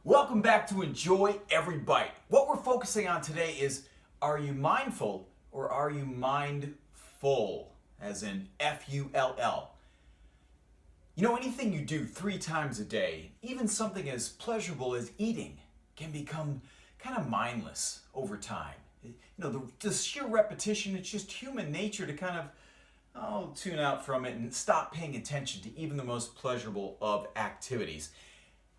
Welcome back to Enjoy Every Bite. What we're focusing on today is, are you mindful or are you mindful? As in F-U-L-L. You know, anything you do 3 times a day, even something as pleasurable as eating, can become kind of mindless over time. You know, the sheer repetition, it's just human nature to kind of tune out from it and stop paying attention to even the most pleasurable of activities.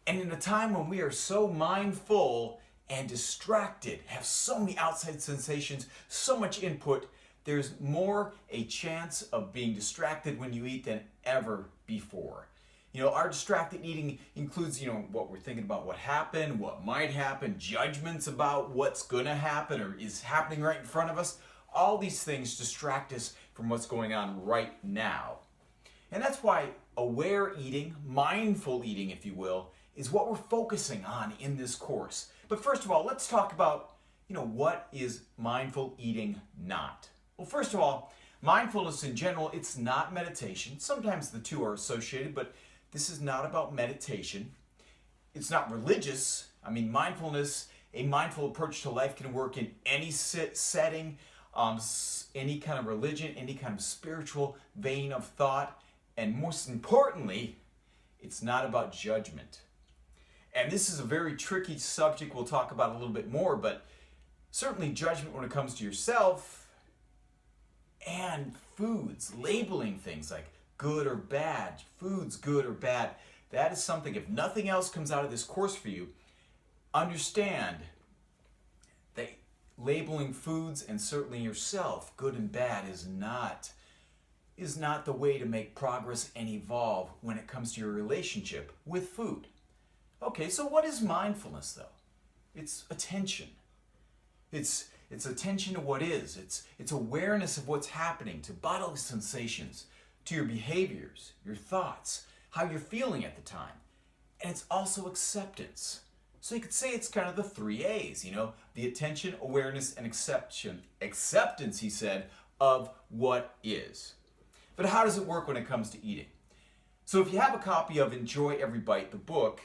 And in a time when we are so mindful and distracted, have so many outside sensations, so much input, there's more a chance of being distracted when you eat than ever before. You know, our distracted eating includes, what we're thinking about what happened, what might happen, judgments about what's gonna happen or is happening right in front of us. All these things distract us from what's going on right now. And that's why aware eating, mindful eating, if you will, is what we're focusing on in this course. But first of all, let's talk about, what is mindful eating not? Well, first of all, mindfulness in general, it's not meditation. Sometimes the two are associated, but this is not about meditation. It's not religious. I mean, mindfulness, a mindful approach to life can work in any setting, any kind of religion, any kind of spiritual vein of thought. And most importantly, it's not about judgment. And this is a very tricky subject we'll talk about a little bit more, but certainly judgment when it comes to yourself and foods, labeling things like good or bad, foods good or bad. That is something, if nothing else comes out of this course for you, understand that labeling foods and certainly yourself good and bad is not the way to make progress and evolve when it comes to your relationship with food. Okay, so what is mindfulness though? It's attention. It's attention to what is. It's awareness of what's happening, to bodily sensations, to your behaviors, your thoughts, how you're feeling at the time. And it's also acceptance. So you could say it's kind of the 3 A's, the attention, awareness, and acceptance, he said, of what is. But how does it work when it comes to eating? So if you have a copy of Enjoy Every Bite, the book,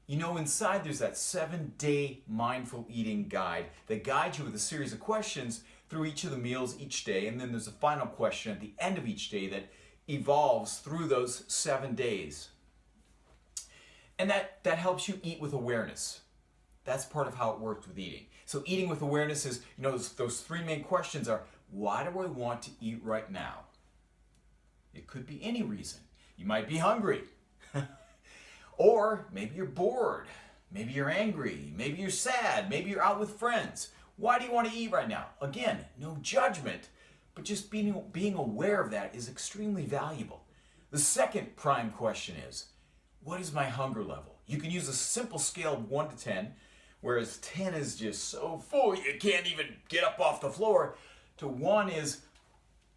inside there's that 7-day mindful eating guide that guides you with a series of questions through each of the meals each day. And then there's a final question at the end of each day that evolves through those 7 days. And that helps you eat with awareness. That's part of how it works with eating. So eating with awareness is, those 3 main questions are, why do I want to eat right now? It could be any reason. You might be hungry. Or maybe you're bored. Maybe you're angry. Maybe you're sad. Maybe you're out with friends. Why do you want to eat right now? Again, no judgment, but just being aware of that is extremely valuable. The second prime question is, what is my hunger level? You can use a simple scale of 1 to 10, whereas 10 is just so full you can't even get up off the floor, to 1 is,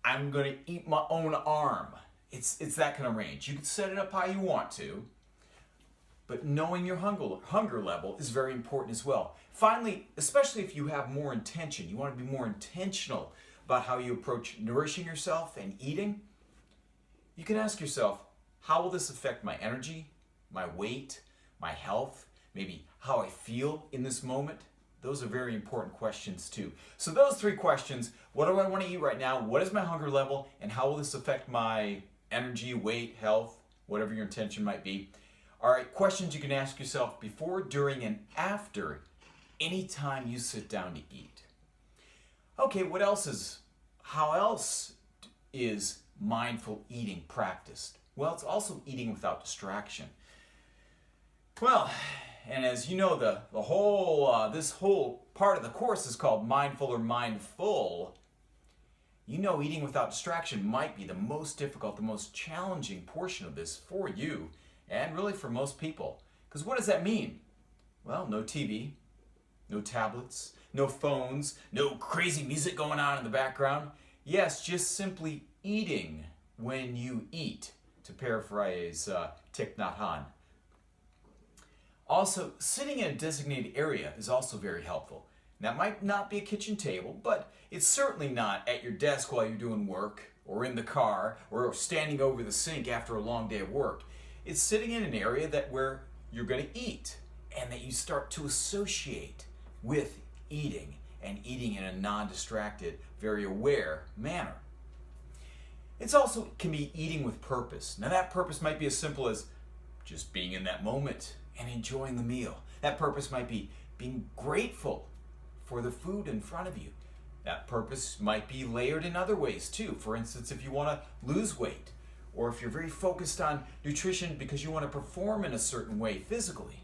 I'm going to eat my own arm. It's that kind of range. You can set it up how you want to, but knowing your hunger level is very important as well. Finally, especially if you have more intention, you want to be more intentional about how you approach nourishing yourself and eating, you can ask yourself, how will this affect my energy, my weight, my health, maybe how I feel in this moment? Those are very important questions too. So those 3 questions, what do I want to eat right now? What is my hunger level? And how will this affect my energy, weight, health, whatever your intention might be? All right, questions you can ask yourself before, during, and after any time you sit down to eat. Okay, how else is mindful eating practiced? Well, it's also eating without distraction. Well, and as you know, the whole this whole part of the course is called Mindful or Mindful. Eating without distraction might be the most difficult, the most challenging portion of this for you, and really for most people. Because what does that mean? Well, no TV, no tablets, no phones, no crazy music going on in the background. Yes, just simply eating when you eat, to paraphrase Thich Nhat Hanh. Also, sitting in a designated area is also very helpful. That might not be a kitchen table, but it's certainly not at your desk while you're doing work, or in the car, or standing over the sink after a long day of work. It's sitting in an area where you're going to eat. and that you start to associate with eating and eating in a non-distracted, very aware manner. It's also can be eating with purpose. Now that purpose might be as simple as just being in that moment and enjoying the meal. That purpose might be being grateful for the food in front of you. That purpose might be layered in other ways too. For instance, if you want to lose weight, or if you're very focused on nutrition because you want to perform in a certain way physically.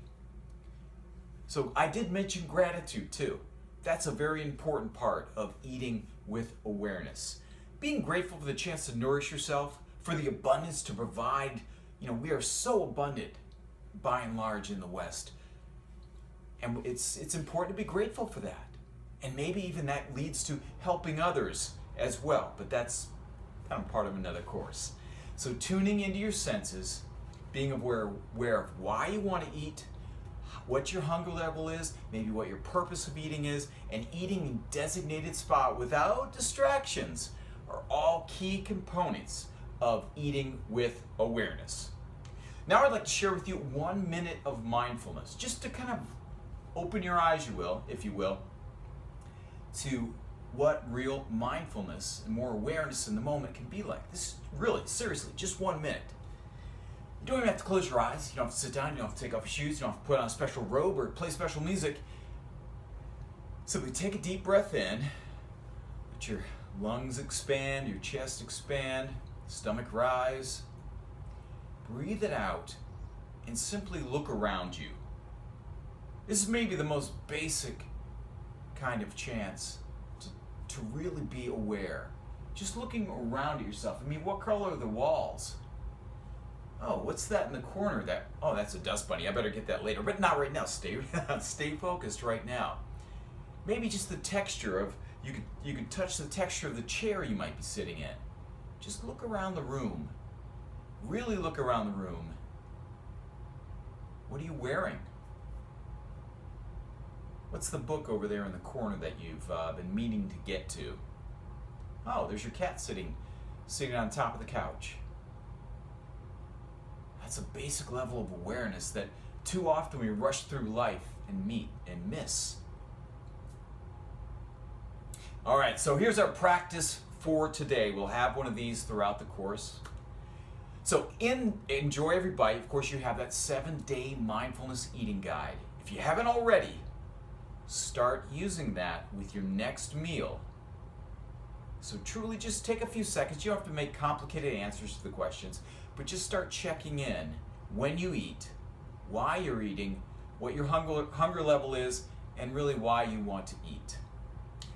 So I did mention gratitude too. That's a very important part of eating with awareness. Being grateful for the chance to nourish yourself, for the abundance to provide. We are so abundant by and large in the West. And it's important to be grateful for that. And maybe even that leads to helping others as well. But that's kind of part of another course. So tuning into your senses, being aware of why you want to eat, what your hunger level is, maybe what your purpose of eating is, and eating in designated spot without distractions are all key components of eating with awareness. Now I'd like to share with you 1 minute of mindfulness, just to kind of open your eyes, if you will, to what real mindfulness and more awareness in the moment can be like. This is really, seriously, just 1 minute. You don't even have to close your eyes. You don't have to sit down. You don't have to take off your shoes. You don't have to put on a special robe or play special music. Simply take a deep breath in. Let your lungs expand, your chest expand, stomach rise. Breathe it out and simply look around you. This is maybe the most basic kind of chance to really be aware. Just looking around at yourself. I mean, what color are the walls? Oh, what's that in the corner? That's a dust bunny. I better get that later. But not right now. Stay focused right now. Maybe just the texture of, you could touch the texture of the chair you might be sitting in. Just look around the room. Really look around the room. What are you wearing? What's the book over there in the corner that you've been meaning to get to? Oh, there's your cat sitting on top of the couch. That's a basic level of awareness that too often we rush through life and meet and miss. All right, so here's our practice for today. We'll have one of these throughout the course. So in Enjoy Every Bite, of course, you have that 7-day mindfulness eating guide. If you haven't already, start using that with your next meal. So truly just take a few seconds. You don't have to make complicated answers to the questions, but just start checking in when you eat, why you're eating, what your hunger level is, and really why you want to eat.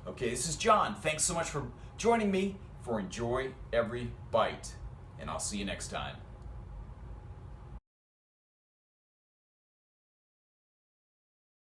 Okay, this is John. Thanks so much for joining me for Enjoy Every Bite, and I'll see you next time.